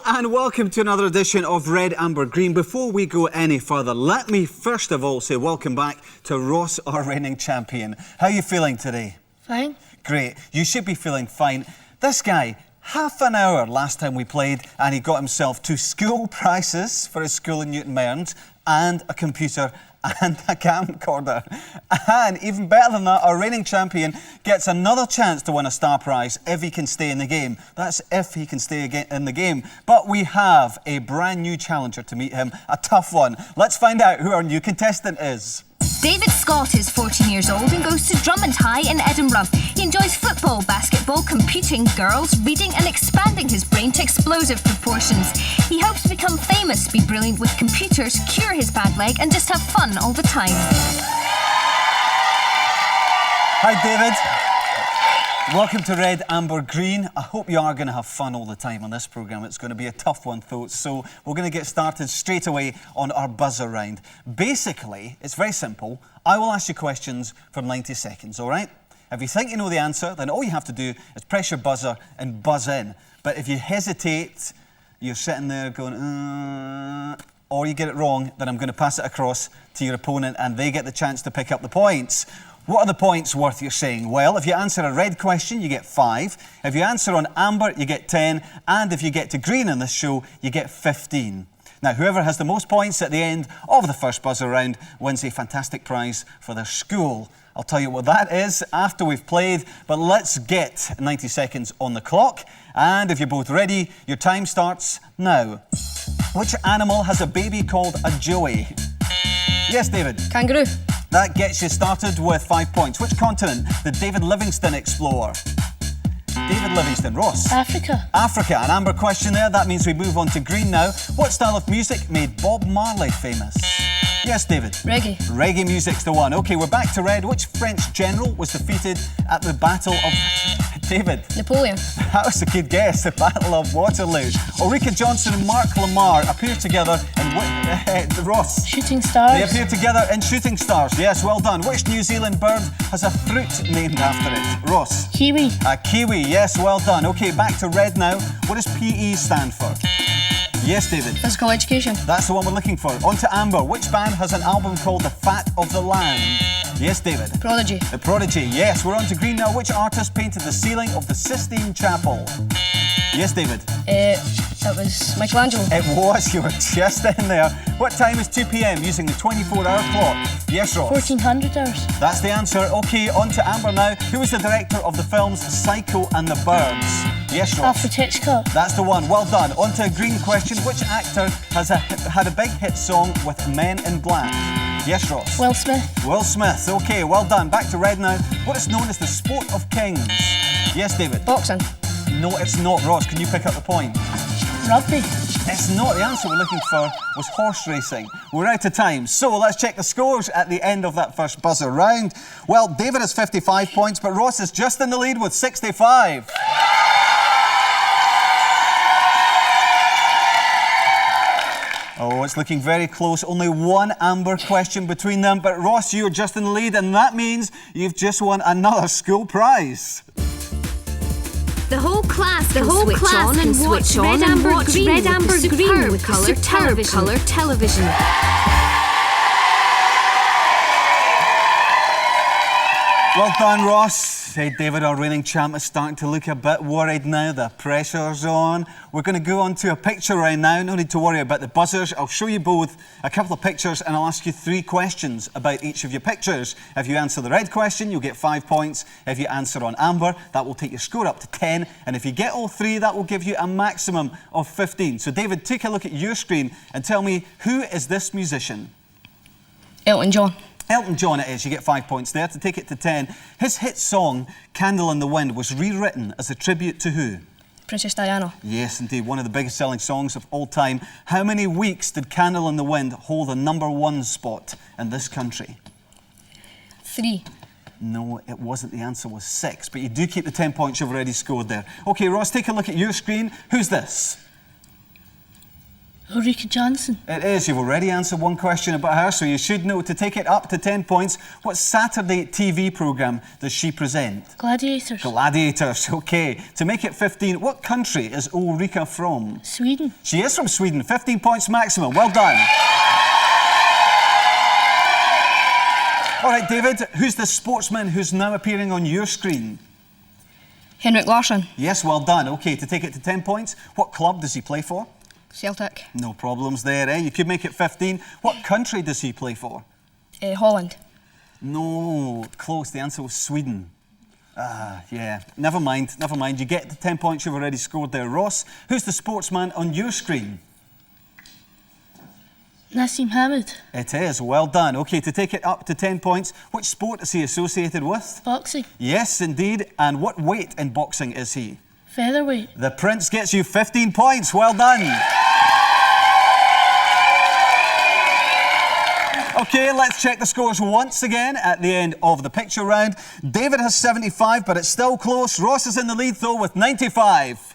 and welcome to another edition of Red, Amber, Green. Before we go any further, let me first of all say welcome back to Ross, our reigning champion. How are you feeling today? Fine. Great. You should be feeling fine. This guy, half an hour last time we played, and he got himself 2 school prizes for his school in Newton Mearns, and a computer and a camcorder. And even better than that, our reigning champion gets another chance to win a star prize if he can stay in the game. That's if he can stay in the game. But we have a brand new challenger to meet him, a tough one. Let's find out who our new contestant is. David Scott is 14 years old and goes to Drummond High in Edinburgh. He enjoys football, basketball, computing, girls, reading and expanding his brain to explosive proportions. He hopes to become famous, be brilliant with computers, cure his bad leg and just have fun all the time. Hi David. Welcome to Red, Amber, Green. I hope you are going to have fun all the time on this programme. It's going to be a tough one, though. So we're going to get started straight away on our buzzer round. Basically, it's very simple. I will ask you questions for 90 seconds, all right? If you think you know the answer, then all you have to do is press your buzzer and buzz in. But if you hesitate, you're sitting there going, or you get it wrong, then I'm going to pass it across to your opponent and they get the chance to pick up the points. What are the points worth, you're saying? Well, if you answer a red question, you get 5. If you answer on amber, you get 10. And if you get to green in this show, you get 15. Now, whoever has the most points at the end of the first buzzer round wins a fantastic prize for their school. I'll tell you what that is after we've played, but let's get 90 seconds on the clock. And if you're both ready, your time starts now. Which animal has a baby called a joey? Yes, David? Kangaroo. That gets you started with 5 points. Which continent did David Livingstone explore? David Livingstone. Ross? Africa. Africa. An amber question there. That means we move on to green now. What style of music made Bob Marley famous? Yes, David? Reggae. Reggae music's the one. OK, we're back to red. Which French general was defeated at the Battle of... David? Napoleon. That was a good guess. The Battle of Waterloo. Ulrika Johnson and Mark Lamar appear together in... Ross? Shooting Stars. They appear together in Shooting Stars. Yes, well done. Which New Zealand bird has a fruit named after it? Ross? Kiwi. A kiwi. Yes, well done. OK, back to red now. What does PE stand for? Yes, David? Physical education. That's the one we're looking for. On to amber. Which band has an album called The Fat of the Land? Yes, David? Prodigy. The Prodigy. Yes, we're on to green now. Which artist painted the ceiling of the Sistine Chapel? Yes, David? That was Michelangelo. It was. You were just in there. What time is 2 p.m. using the 24-hour clock? Yes, Ross? 1400 hours. That's the answer. OK, on to amber now. Who was the director of the films Psycho and the Birds? Yes, Ross? Alfred Hitchcock. That's the one. Well done. On to a green question. Which actor has had a big hit song with Men in Black? Yes, Ross? Will Smith. Will Smith. OK, well done. Back to red now. What is known as the sport of kings? Yes, David? Boxing. No, it's not. Ross, can you pick up the point? Rugby. It's not. The answer we're looking for was horse racing. We're out of time. So let's check the scores at the end of that first buzzer round. Well, David has 55 points, but Ross is just in the lead with 65. Oh, it's looking very close. Only one amber question between them. But Ross, you're just in the lead, and that means you've just won another school prize. The whole class can switch on and watch Red, Amber, Green with superb colour television. Well done, Ross. Hey, David, our reigning champ, is starting to look a bit worried now. The pressure's on. We're going to go on to a picture right now. No need to worry about the buzzers. I'll show you both a couple of pictures and I'll ask you 3 questions about each of your pictures. If you answer the red question, you'll get 5 points. If you answer on amber, that will take your score up to 10. And if you get all 3, that will give you a maximum of 15. So, David, take a look at your screen and tell me, who is this musician? Elton John. Elton John it is. You get 5 points there to take it to 10. His hit song, Candle in the Wind, was rewritten as a tribute to who? Princess Diana. Yes, indeed. One of the biggest selling songs of all time. How many weeks did Candle in the Wind hold the #1 spot in this country? 3. No, it wasn't. The answer was 6. But you do keep the 10 points you've already scored there. OK, Ross, take a look at your screen. Who's this? Ulrika Johnson. It is. You've already answered one question about her, so you should know. To take it up to 10 points, what Saturday TV programme does she present? Gladiators. Gladiators, OK. To make it 15, what country is Ulrika from? Sweden. She is from Sweden. 15 points maximum. Well done. All right, David, who's the sportsman who's now appearing on your screen? Henrik Larsson. Yes, well done. OK, to take it to 10 points, what club does he play for? Celtic. No problems there, eh? You could make it 15. What country does he play for? Holland. No, close. The answer was Sweden. Yeah. Never mind, never mind. You get the 10 points you've already scored there. Ross, who's the sportsman on your screen? Nassim Hamid. It is. Well done. OK, to take it up to 10 points, which sport is he associated with? Boxing. Yes, indeed. And what weight in boxing is he? Featherweight. The Prince gets you 15 points. Well done. OK, let's check the scores once again at the end of the picture round. David has 75, but it's still close. Ross is in the lead, though, with 95.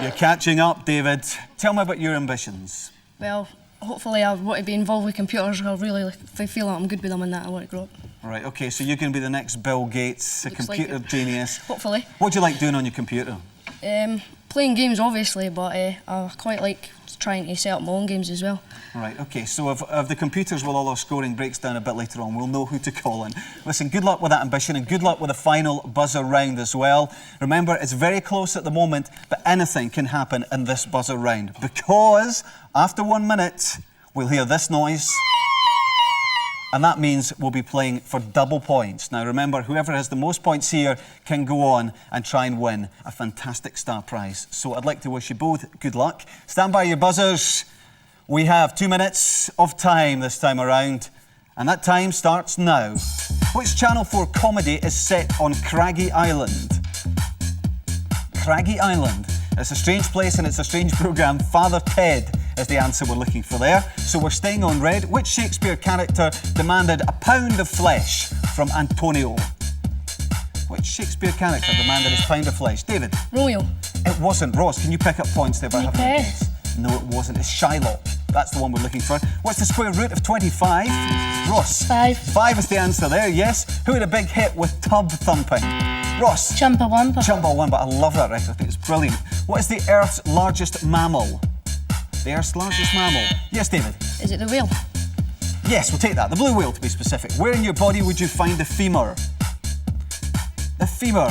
You're catching up, David. Tell me about your ambitions. Well, hopefully I want to be involved with computers. I really feel like I'm good with them and that. I want to grow up. Right, OK, so you're going to be the next Bill Gates, a computer genius. Hopefully. What do you like doing on your computer? Playing games, obviously, but I quite like trying to set up my own games as well. Right, OK, so if the computers with all our scoring breaks down a bit later on, we'll know who to call in. Listen, good luck with that ambition and good luck with the final buzzer round as well. Remember, it's very close at the moment, but anything can happen in this buzzer round because after 1 minute, we'll hear this noise. And that means we'll be playing for double points. Now remember, whoever has the most points here can go on and try and win a fantastic star prize. So I'd like to wish you both good luck. Stand by your buzzers. We have 2 minutes of time this time around, and that time starts now. Which Channel 4 comedy is set on Craggy Island? Craggy Island. It's a strange place and it's a strange programme. Father Ted is the answer we're looking for there. So we're staying on red. Which Shakespeare character demanded a pound of flesh from Antonio? Which Shakespeare character demanded his pound of flesh? David? Romeo. It wasn't. Ross, can you pick up points there by having a Macbeth. guess? No, it wasn't. It's Shylock. That's the one we're looking for. What's the square root of 25? Ross? 5. 5 is the answer there, yes. Who had a big hit with Tub Thumping? Ross? Chumbawamba. Chumbawamba. I love that record. I think it's brilliant. What is the Earth's largest mammal? The Earth's largest mammal. Yes, David? Is it the whale? Yes, we'll take that. The blue whale, to be specific. Where in your body would you find the femur? The femur.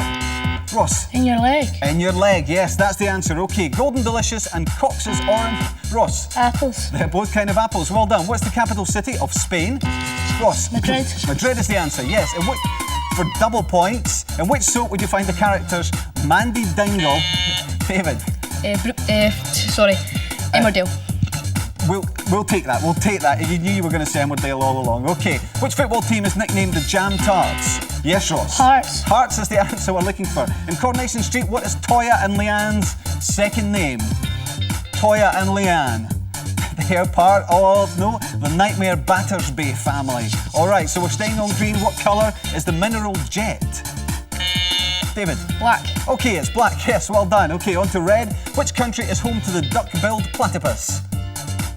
Ross? In your leg. In your leg, yes, that's the answer. OK, Golden Delicious and Cox's Orange. Ross? Apples. They're both kind of apples. Well done. What's the capital city of Spain? Ross? Madrid. Madrid is the answer, yes. And what, for double points, in which soap would you find the characters Mandy Dingle? David? Emmerdale. We'll take that. We'll take that. You knew you were going to say Emmerdale all along. OK. Which football team is nicknamed the Jam Tarts? Yes, Ross? Hearts. Hearts is the answer we're looking for. In Coronation Street, what is Toya and Leanne's second name? Toya and Leanne. They are part of, the Nightmare Battersby family. All right, so we're staying on green. What colour is the mineral jet? David? Black. OK, it's black. Yes, well done. OK, on to red. Which country is home to the duck-billed platypus?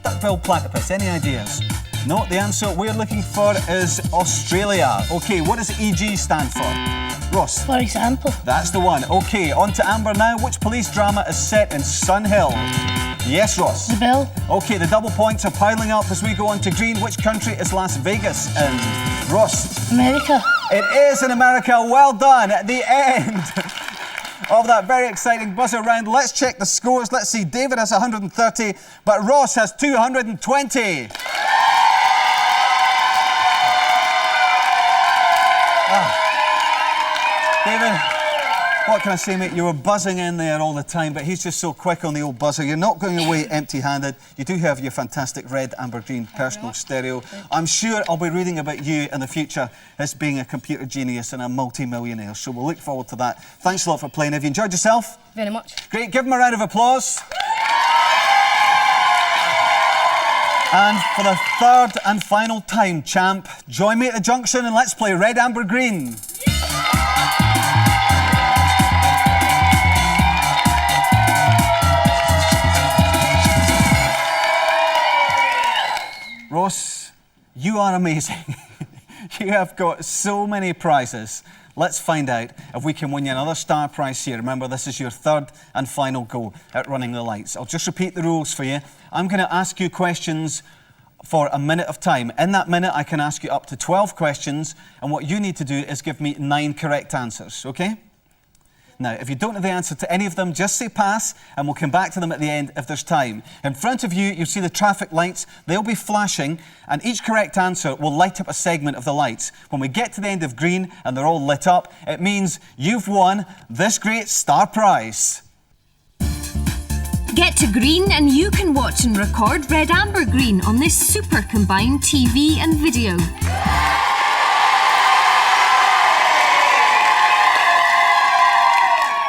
Duck-billed platypus. Any ideas? No, the answer we're looking for is Australia. OK, what does EG stand for? Ross? For example. That's the one. OK, on to Amber now. Which police drama is set in Sun Hill? Yes, Ross? The Bill. OK, the double points are piling up as we go on to green. Which country is Las Vegas in? Ross? America. It is in America. Well done. At the end of that very exciting buzzer round, let's check the scores. Let's see. David has 130, but Ross has 220. David, what can I say, mate? You were buzzing in there all the time, but he's just so quick on the old buzzer. You're not going away empty-handed. You do have your fantastic red, amber, green personal stereo. I'm sure I'll be reading about you in the future as being a computer genius and a multi-millionaire, so we'll look forward to that. Thanks a lot for playing. Have you enjoyed yourself? Very much. Great. Give him a round of applause. And for the third and final time, champ, join me at the junction and let's play red, amber, green. You are amazing. You have got so many prizes. Let's find out if we can win you another star prize here. Remember, this is your third and final go at running the lights. I'll just repeat the rules for you. I'm going to ask you questions for a minute of time. In that minute, I can ask you up to 12 questions, and what you need to do is give me 9 correct answers, okay? Now, if you don't know the answer to any of them, just say pass, and we'll come back to them at the end if there's time. In front of you, you'll see the traffic lights. They'll be flashing, and each correct answer will light up a segment of the lights. When we get to the end of green and they're all lit up, it means you've won this great star prize. Get to green and you can watch and record Red Amber Green on this super combined TV and video.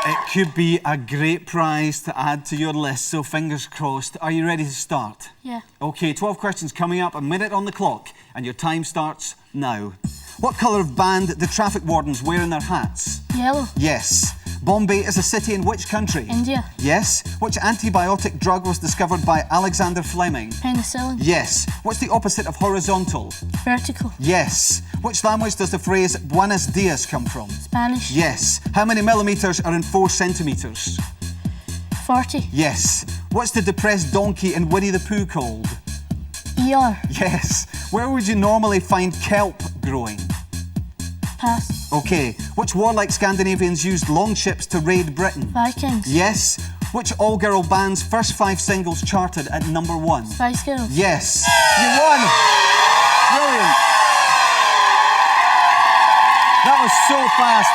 It could be a great prize to add to your list, so fingers crossed. Are you ready to start? Yeah. OK, 12 questions coming up, a minute on the clock, and your time starts now. What colour of band do traffic wardens wear in their hats? Yellow. Yes. Bombay is a city in which country? India. Yes. Which antibiotic drug was discovered by Alexander Fleming? Penicillin. Yes. What's the opposite of horizontal? Vertical. Yes. Which language does the phrase Buenos Dias come from? Spanish. Yes. How many millimetres are in 4 centimetres? 40. Yes. What's the depressed donkey in Winnie the Pooh called? ER. Yes. Where would you normally find kelp growing? Pass. OK. Which warlike Scandinavians used longships to raid Britain? Vikings. Yes. Which all-girl band's first 5 singles charted at #1? Spice Girls. Yes. You won! Brilliant. That was so fast.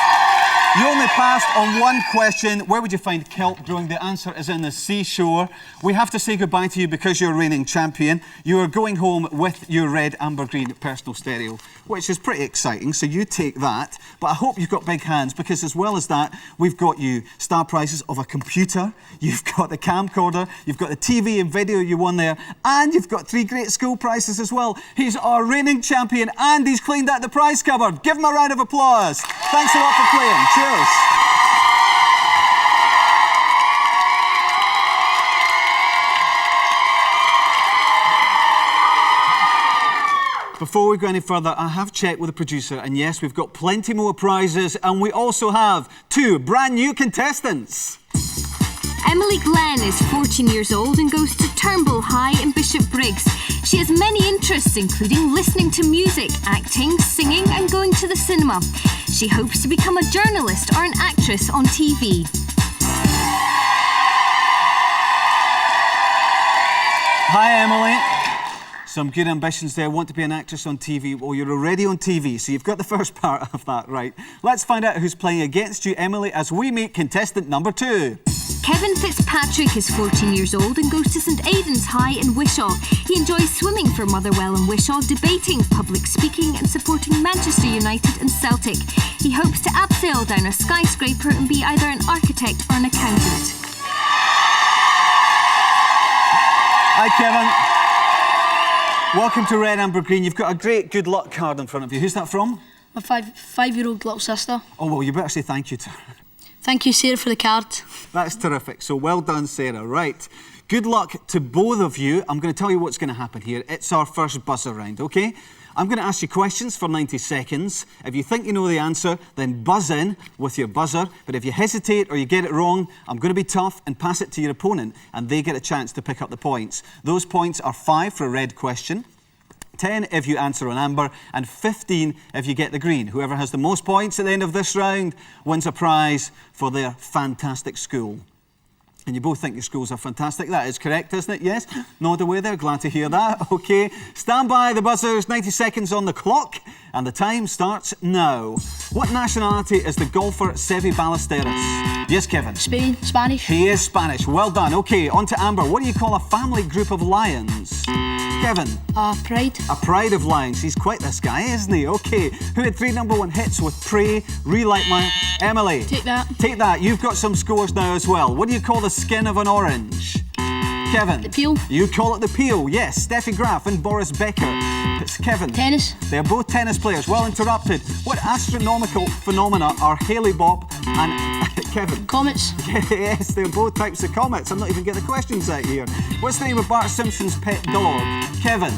You only passed on 1 question. Where would you find kelp growing? The answer is in the seashore. We have to say goodbye to you because you're reigning champion. You are going home with your red, amber, green personal stereo, which is pretty exciting, so you take that. But I hope you've got big hands, because as well as that, we've got you star prizes of a computer, you've got the camcorder, you've got the TV and video you won there, and you've got 3 great school prizes as well. He's our reigning champion, and he's cleaned out the prize cupboard. Give him a round of applause. Thanks a lot for playing. Cheers. Before we go any further, I have checked with the producer, and yes, we've got plenty more prizes, and we also have 2 brand new contestants. Emily Glenn is 14 years old and goes to Turnbull High in Bishop Briggs. She has many interests, including listening to music, acting, singing and going to the cinema. She hopes to become a journalist or an actress on TV. Hi, Emily. Some good ambitions there. Want to be an actress on TV? Well, you're already on TV, so you've got the first part of that right. Let's find out who's playing against you, Emily, as we meet contestant number 2. Kevin Fitzpatrick is 14 years old and goes to St Aidan's High in Wishaw. He enjoys swimming for Motherwell and Wishaw, debating, public speaking and supporting Manchester United and Celtic. He hopes to abseil down a skyscraper and be either an architect or an accountant. Hi, Kevin. Welcome to Red, Amber, Green. You've got a great good luck card in front of you. Who's that from? My five-year-old little sister. Oh, well, you better say thank you to her. Thank you, Sarah, for the card. That's terrific. So well done, Sarah. Right. Good luck to both of you. I'm going to tell you what's going to happen here. It's our first buzzer round, OK? I'm going to ask you questions for 90 seconds. If you think you know the answer, then buzz in with your buzzer. But if you hesitate or you get it wrong, I'm going to be tough and pass it to your opponent, and they get a chance to pick up the points. Those points are 5 for a red question, 10 if you answer on amber, and 15 if you get the green. Whoever has the most points at the end of this round wins a prize for their fantastic school. And you both think your schools are fantastic. That is correct, isn't it? Yes? Nod away there. Glad to hear that. OK. Stand by, the buzzers. 90 seconds on the clock. And the time starts now. What nationality is the golfer Seve Ballesteros? Yes, Kevin? Spain. Spanish. He is Spanish. Well done. OK, on to Amber. What do you call a family group of lions? Kevin? Pride. A pride of lions. He's quite this guy, isn't he? OK. Who had 3 #1 hits with Pray, Relight My... Emily? Take that. Take that. You've got some scores now as well. What do you call the skin of an orange? Kevin? The peel. You call it the peel, yes. Steffi Graf and Boris Becker. It's Kevin. Tennis. They're both tennis players. Well interrupted. What astronomical phenomena are Haley Bopp and... Kevin? Comets. Yes, they're both types of comets. I'm not even getting the questions out here. What's the name of Bart Simpson's pet dog? Kevin?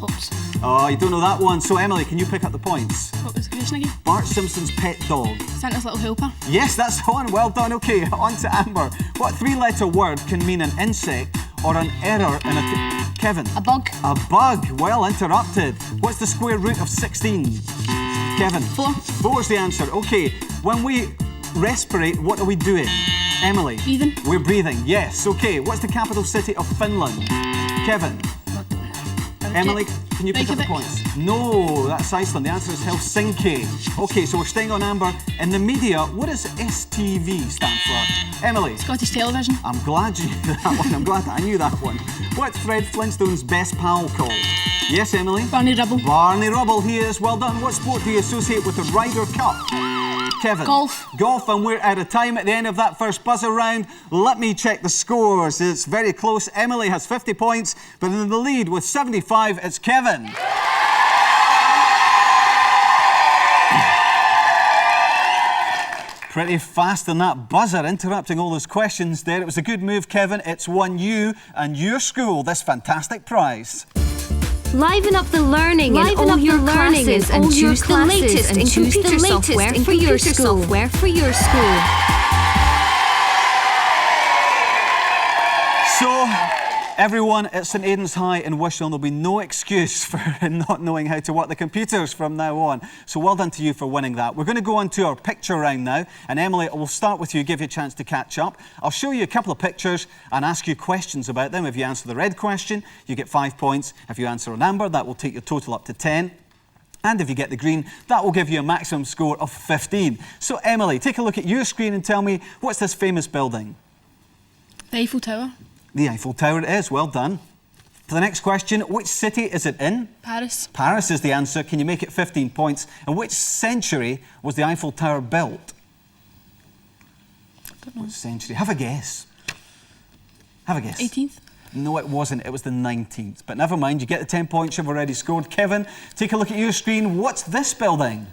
Oops. Oh, you don't know that one. So, Emily, can you pick up the points? What was the question again? Bart Simpson's pet dog. Santa's little helper. Yes, that's the one. Well done. Okay, on to Amber. What three-letter word can mean an insect or an error in a... Kevin. A bug. A bug. Well interrupted. What's the square root of 16? Kevin. 4. 4's the answer. Okay, when we respirate, what are we doing? Emily. Breathing. We're breathing, yes. Okay, what's the capital city of Finland? Kevin. Emily, can you pick up the Reykjavik. points? No, that's Iceland. The answer is Helsinki. Okay, so we're staying on Amber. In the media, what does STV stand for? Emily. Scottish Television. I'm glad you knew that one. I'm glad I knew that one. What's Fred Flintstone's best pal called? Yes, Emily? Barney Rubble. Barney Rubble, he is. Well done. What sport do you associate with the Ryder Cup? Kevin. Golf. Golf, and we're out of time at the end of that first buzzer round. Let me check the scores. It's very close. Emily has 50 points, but in the lead with 75, it's Kevin. Pretty fast on that buzzer, interrupting all those questions there. It was a good move, Kevin. It's won you and your school this fantastic prize. Liven up the learning in all your classes and choose the latest in computer software for your school. So, everyone at St Aidan's High in Wishaw, there'll be no excuse for not knowing how to work the computers from now on. So well done to you for winning that. We're going to go on to our picture round now, and Emily, we'll start with you, give you a chance to catch up. I'll show you a couple of pictures and ask you questions about them. If you answer the red question, you get 5 points. If you answer an amber, that will take your total up to 10. And if you get the green, that will give you a maximum score of 15. So Emily, take a look at your screen and tell me, what's this famous building? The Eiffel Tower. The Eiffel Tower it is, well done. For the next question, which city is it in? Paris. Paris is the answer. Can you make it 15 points? And which century was the Eiffel Tower built? Don't know. Which century? Have a guess. Have a guess. 18th. No, it wasn't. It was the 19th. But never mind, you get the 10 points you've already scored. Kevin, take a look at your screen. What's this building?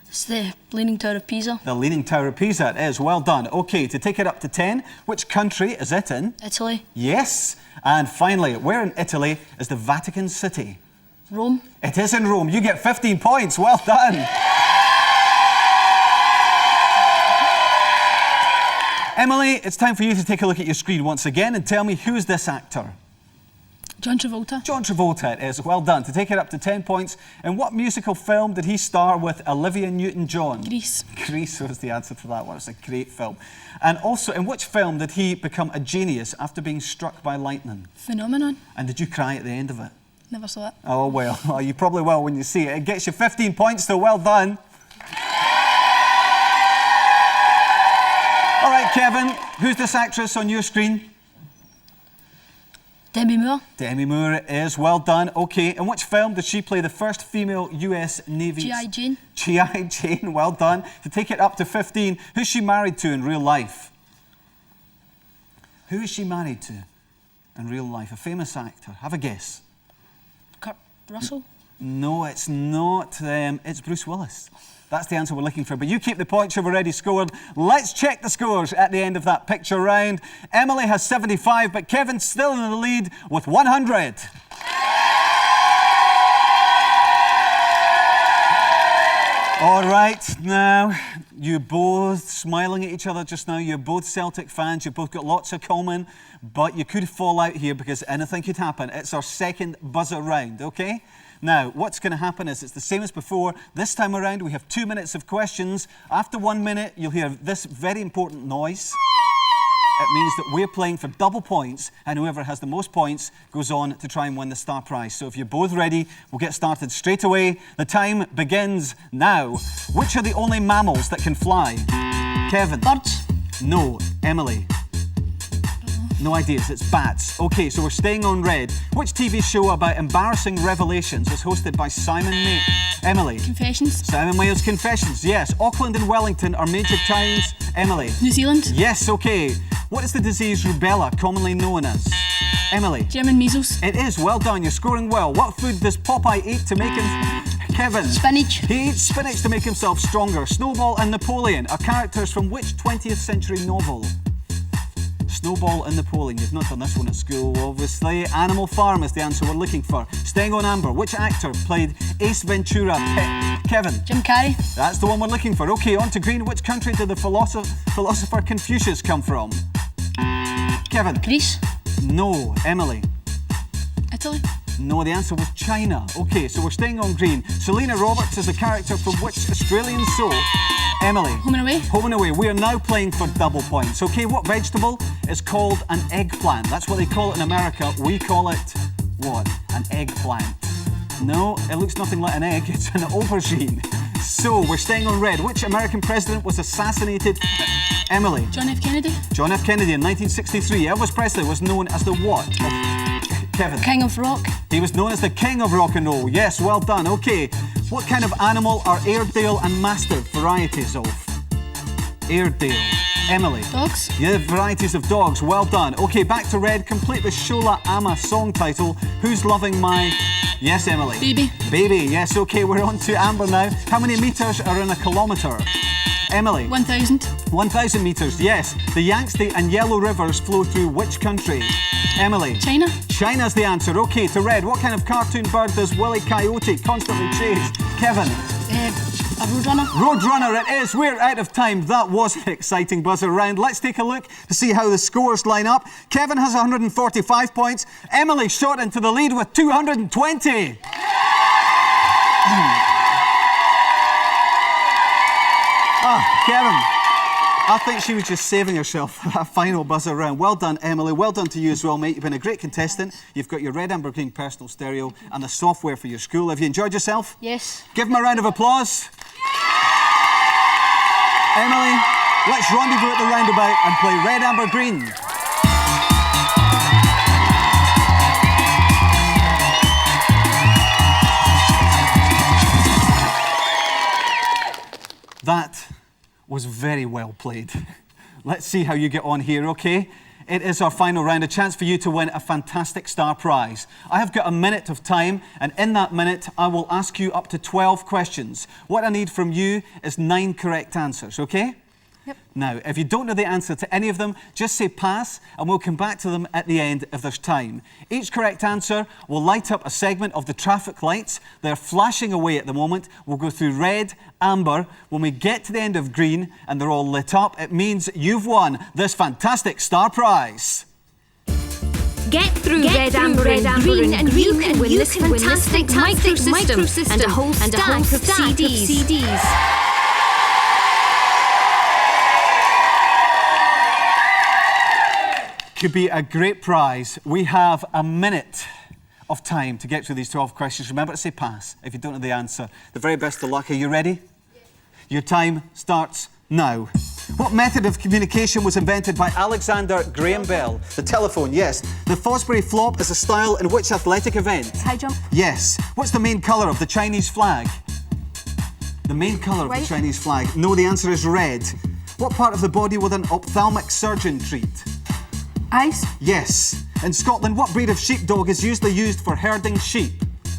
It's the Leaning Tower of Pisa. The Leaning Tower of Pisa, it is. Well done. OK, to take it up to 10, which country is it in? Italy. Yes. And finally, where in Italy is the Vatican City? Rome. It is in Rome. You get 15 points. Well done. Emily, it's time for you to take a look at your screen once again and tell me, who's this actor? John Travolta. John Travolta it is. Well done. To take it up to 10 points, in what musical film did he star with Olivia Newton-John? Grease. Grease was the answer to that one. It's a great film. And also, in which film did he become a genius after being struck by lightning? Phenomenon. And did you cry at the end of it? Never saw it. Oh, well, you probably will when you see it. It gets you 15 points, so well done. All right, Kevin, who's this actress on your screen? Demi Moore. Demi Moore it is. Well done. OK, in which film did she play the first female US Navy... G.I. Jane. G.I. Jane, well done. To take it up to 15, who's she married to in real life? Who is she married to in real life? A famous actor. Have a guess. Kurt Russell. No, it's not. It's Bruce Willis. That's the answer we're looking for. But you keep the points you've already scored. Let's check the scores at the end of that picture round. Emily has 75, but Kevin's still in the lead with 100. All right, now, you're both smiling at each other just now. You're both Celtic fans. You've both got lots in common, but you could fall out here because anything could happen. It's our second buzzer round, OK? Now, what's going to happen is it's the same as before. This time around, we have 2 minutes of questions. After 1 minute, you'll hear this very important noise. It means that we're playing for double points, and whoever has the most points goes on to try and win the star prize. So if you're both ready, we'll get started straight away. The time begins now. Which are the only mammals that can fly? Kevin? Birds. No. Emily? No ideas, it's bats. OK, so we're staying on red. Which TV show about embarrassing revelations is hosted by Simon May? Emily? Confessions. Simon May's Confessions, yes. Auckland and Wellington are major towns. Emily? New Zealand. Yes, OK. What is the disease rubella commonly known as? Emily? German measles. It is, well done, you're scoring well. What food does Popeye eat to make him... Kevin? Spinach. He eats spinach to make himself stronger. Snowball and Napoleon are characters from which 20th century novel? Snowball in the polling. You've not done this one at school, obviously. Animal Farm is the answer we're looking for. Staying on Amber, which actor played Ace Ventura? Kevin. Jim Carrey. That's the one we're looking for. OK, on to green. Which country did the philosopher Confucius come from? Kevin. Greece. No. Emily. Italy. No, the answer was China. OK, so we're staying on green. Selena Roberts is a character from which Australian soap? Emily. Home and Away. Home and Away. We are now playing for double points. OK, what vegetable is called an eggplant? That's what they call it in America. We call it what? An eggplant. No, it looks nothing like an egg. It's an aubergine. So, we're staying on red. Which American president was assassinated? Emily. John F. Kennedy. John F. Kennedy in 1963. Elvis Presley was known as the what? Kevin. King of Rock. He was known as the king of rock and roll. Yes, well done. OK. What kind of animal are Airedale and Mastiff varieties of? Airedale. Emily. Dogs. Yeah, varieties of dogs. Well done. OK, back to red. Complete the Shola Ama song title. Who's loving my... Yes, Emily. Baby. Baby, yes. OK, we're on to Amber now. How many metres are in a kilometre? Emily. 1,000. 1,000 metres, yes. The Yangtze and Yellow Rivers flow through which country? Emily. China. China's the answer. OK, to red. What kind of cartoon bird does Willie Coyote constantly chase? Kevin. A roadrunner. Roadrunner it is. We're out of time. That was an exciting buzzer round. Let's take a look to see how the scores line up. Kevin has 145 points. Emily shot into the lead with 220. Kevin, I think she was just saving herself for that final buzzer round. Well done, Emily. Well done to you as well, mate. You've been a great contestant. You've got your red, amber, green personal stereo and the software for your school. Have you enjoyed yourself? Yes. Give them a round of applause. Emily, let's rendezvous at the roundabout and play red, amber, green. That was very well played. Let's see how you get on here, OK? It is our final round, a chance for you to win a fantastic star prize. I have got a minute of time, and in that minute, I will ask you up to 12 questions. What I need from you is 9 correct answers, OK? Yep. Now, if you don't know the answer to any of them, just say pass, and we'll come back to them at the end if there's time. Each correct answer will light up a segment of the traffic lights. They're flashing away at the moment. We'll go through red, amber. When we get to the end of green and they're all lit up, it means you've won this fantastic star prize. Get through red, amber and green and you can win this fantastic microsystem and a whole stack of CDs. Could be a great prize. We have a minute of time to get through these 12 questions. Remember to say pass if you don't know the answer. The very best of luck. Are you ready? Yes. Your time starts now. What method of communication was invented by Alexander Graham Bell? The telephone, yes. The Fosbury Flop is a style in which athletic event? High jump. Yes. What's the main colour of the Chinese flag? The main colour of the Chinese flag? No, the answer is red. What part of the body would an ophthalmic surgeon treat? Eyes. Yes. In Scotland, what breed of sheepdog is usually used for herding sheep?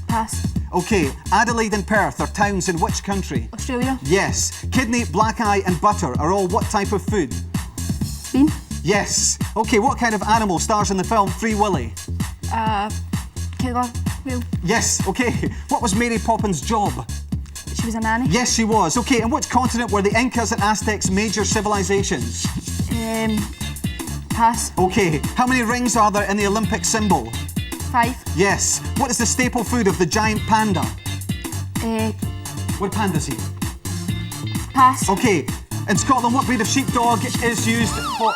Pass. OK. Adelaide and Perth are towns in which country? Australia. Yes. Kidney, black eye and butter are all what type of food? Bean. Yes. OK, what kind of animal stars in the film Free Willy? Killer whale. Yes. OK. What was Mary Poppins' job? She was a nanny. Yes, she was. OK, on which continent were the Incas and Aztecs major civilizations? Pass. OK. How many rings are there in the Olympic symbol? 5. Yes. What is the staple food of the giant panda? What panda's he? Pass. OK. In Scotland, what breed of sheepdog is used for...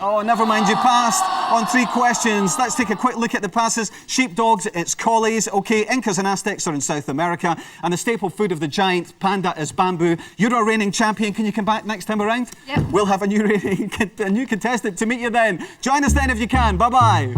Oh, never mind, you passed on 3 questions. Let's take a quick look at the passes. Sheepdogs, it's collies. OK, Incas and Aztecs are in South America. And the staple food of the giant panda is bamboo. You're our reigning champion. Can you come back next time around? Yep. We'll have a new contestant to meet you then. Join us then if you can. Bye-bye.